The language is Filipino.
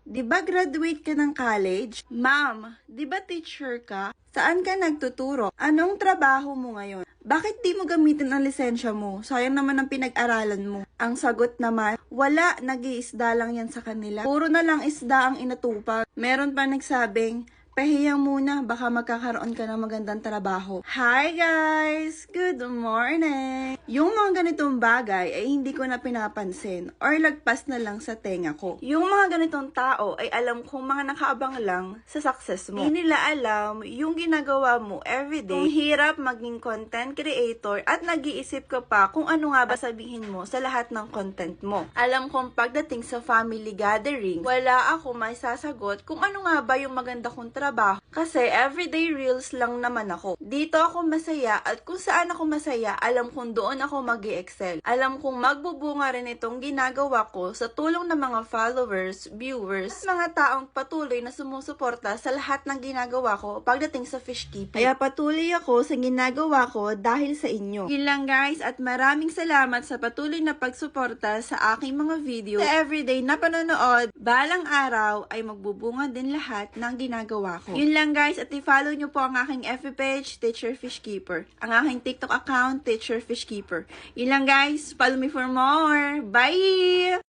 Di ba graduate ka ng college? Ma'am, di ba teacher ka? Saan ka nagtuturo? Anong trabaho mo ngayon? Bakit di mo gamitin ang lisensya mo? Sayang naman ang pinag-aralan mo. Ang sagot naman, wala, nag-iisda lang yan sa kanila. Puro na lang isda ang inatupag. Meron pa nagsabing, pahiyang muna, baka magkakaroon ka ng magandang trabaho. Hi guys! Good morning! Yung mga ganitong bagay ay hindi ko na pinapansin or lagpas na lang sa tenga ko. Yung mga ganitong tao ay alam kong mga nakaabang lang sa success mo. Hindi nila alam yung ginagawa mo everyday. Kung hirap maging content creator at nag-iisip ka pa kung ano nga ba sabihin mo sa lahat ng content mo. Alam kong pagdating sa family gathering, wala ako may sasagot kung ano nga ba yung maganda kong trabaho. Kasi everyday reels lang naman ako. Dito ako masaya at kung saan ako masaya, alam kong doon ako mag-i-excel. Alam kong magbubunga rin itong ginagawa ko sa tulong ng mga followers, viewers, at mga taong patuloy na sumusuporta sa lahat ng ginagawa ko pagdating sa fish keeping. Kaya patuloy ako sa ginagawa ko dahil sa inyo. Yun lang guys at maraming salamat sa patuloy na pagsuporta sa aking mga video. Sa everyday na panonood, balang araw ay magbubunga din lahat ng ginagawa ko. Yun lang guys at i-follow nyo po ang aking FB page, Teacher Fish Keeper. Ang aking TikTok account, Teacher Fish Keeper. Yun lang guys, follow me for more. Bye!